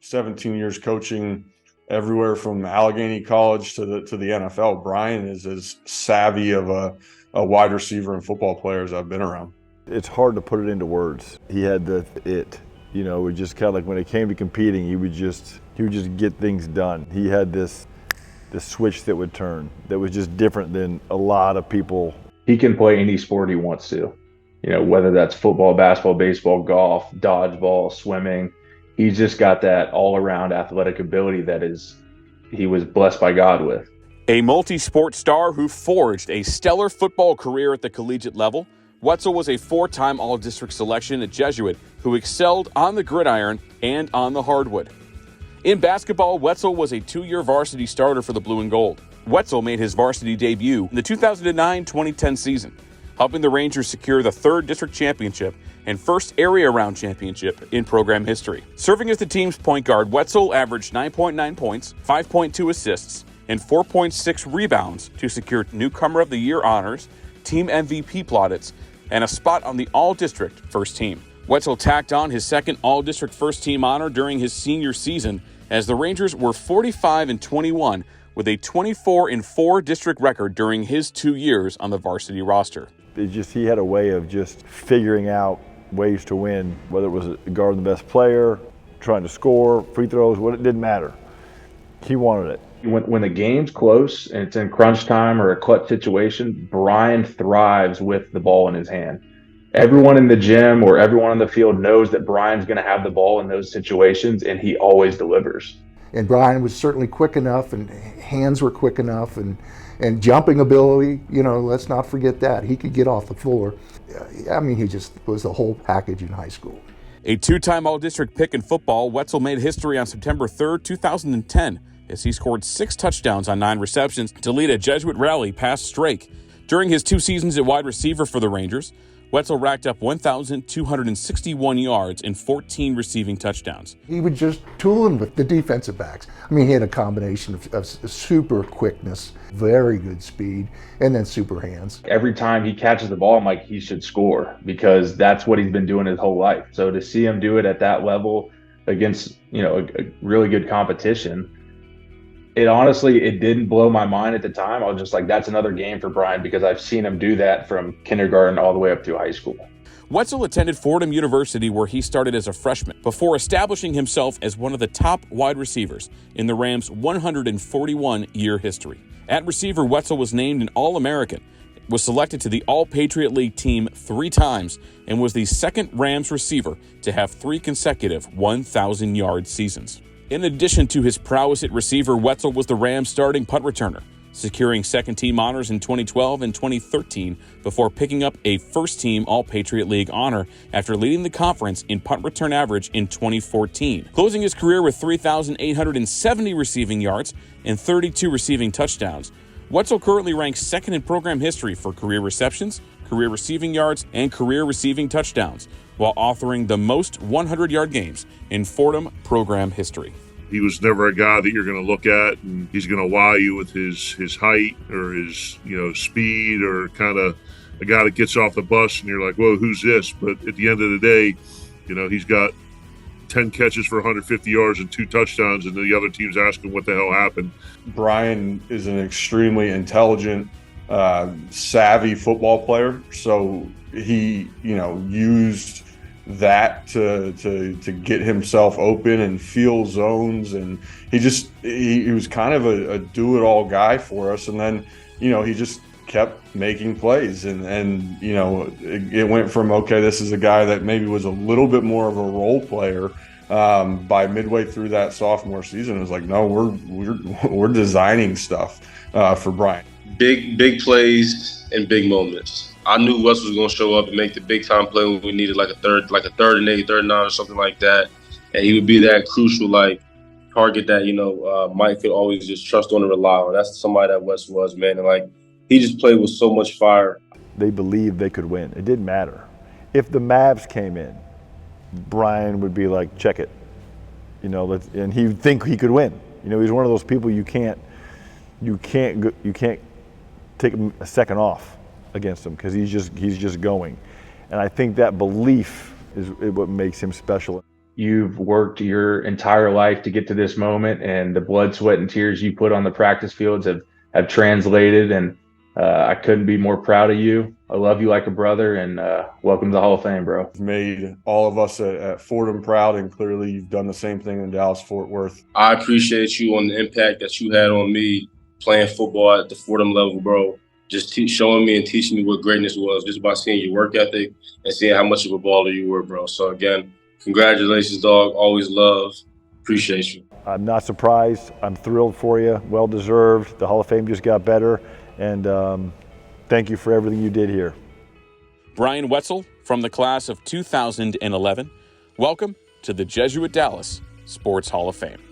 17 years coaching everywhere from Allegheny College to the NFL, Brian is as savvy of a wide receiver and football player as I've been around. It's hard to put it into words. He had it was just kind of like when it came to competing, he would just get things done. He had this switch that would turn that was just different than a lot of people. He can play any sport he wants to, whether that's football, basketball, baseball, golf, dodgeball, swimming. He's just got that all-around athletic ability he was blessed by God with. A multi-sport star who forged a stellar football career at the collegiate level, Wetzel was a 4-time All-District selection at Jesuit who excelled on the gridiron and on the hardwood. In basketball, Wetzel was a 2-year varsity starter for the Blue and Gold. Wetzel made his varsity debut in the 2009-2010 season, helping the Rangers secure the 3rd district championship and first area round championship in program history. Serving as the team's point guard, Wetzel averaged 9.9 points, 5.2 assists, and 4.6 rebounds to secure Newcomer of the Year honors, team MVP plaudits, and a spot on the All-District first team. Wetzel tacked on his second All-District first team honor during his senior season as the Rangers were 45-21 with a 24-4 district record during his 2 years on the varsity roster. He had a way of just figuring out ways to win, whether it was guarding the best player, trying to score, free throws, it didn't matter. He wanted it. When the game's close and it's in crunch time or a clutch situation, Brian thrives with the ball in his hand. Everyone in the gym or everyone on the field knows that Brian's going to have the ball in those situations, and he always delivers. And Brian was certainly quick enough, and hands were quick enough, and jumping ability, let's not forget that. He could get off the floor. He just was the whole package in high school. A 2-time All-District pick in football, Wetzel made history on September 3rd, 2010, as he scored 6 touchdowns on 9 receptions to lead a Jesuit rally past streak. During his 2 seasons at wide receiver for the Rangers, Wetzel racked up 1,261 yards and 14 receiving touchdowns. He would just tool him with the defensive backs. He had a combination of super quickness, very good speed, and then super hands. Every time he catches the ball, I'm like, he should score, because that's what he's been doing his whole life. So to see him do it at that level against, a really good competition, it didn't blow my mind at the time. I was just like, that's another game for Brian, because I've seen him do that from kindergarten all the way up through high school. Wetzel attended Fordham University, where he started as a freshman before establishing himself as one of the top wide receivers in the Rams' 141-year history. At receiver, Wetzel was named an All-American, was selected to the All-Patriot League team 3 times, and was the second Rams receiver to have 3 consecutive 1,000-yard seasons. In addition to his prowess at receiver, Wetzel was the Rams' starting punt returner, securing second-team honors in 2012 and 2013 before picking up a first-team All-Patriot League honor after leading the conference in punt return average in 2014, closing his career with 3,870 receiving yards and 32 receiving touchdowns. Wetzel currently ranks second in program history for career receptions, career receiving yards, and career receiving touchdowns, while authoring the most 100-yard games in Fordham program history. He was never a guy that you're going to look at and he's going to wow you with his height or his speed, or kind of a guy that gets off the bus and you're like, whoa, who's this? But at the end of the day, he's got 10 catches for 150 yards and 2 touchdowns, and the other team's asking what the hell happened. Brian is an extremely intelligent, savvy football player. So he, used that to get himself open and feel zones, and he was kind of a do-it-all guy for us. And then he just kept making plays, and it went from, okay, this is a guy that maybe was a little bit more of a role player. By midway through that sophomore season, it was like, no, we're designing stuff for Brian. Big plays and big moments. I knew Wes was going to show up and make the big time play when we needed like a third and 8, third and 9 or something like that. And he would be that crucial target that Mike could always just trust on and rely on. That's somebody that Wes was, man. And he just played with so much fire. They believed they could win. It didn't matter. If the Mavs came in, Brian would be like, check it, and he'd think he could win. He's one of those people you can't take a second off against him, because he's just going. And I think that belief is what makes him special. you've worked your entire life to get to this moment, and the blood, sweat, and tears you put on the practice fields have translated. And I couldn't be more proud of you. I love you like a brother, and welcome to the Hall of Fame, bro. You've made all of us at Fordham proud, and clearly you've done the same thing in Dallas-Fort Worth. I appreciate you on the impact that you had on me playing football at the Fordham level, bro. Just showing me and teaching me what greatness was just by seeing your work ethic and seeing how much of a baller you were, bro. So, again, congratulations, dog. Always love. Appreciate you. I'm not surprised. I'm thrilled for you. Well deserved. The Hall of Fame just got better. And thank you for everything you did here. Brian Wetzel from the class of 2011, welcome to the Jesuit Dallas Sports Hall of Fame.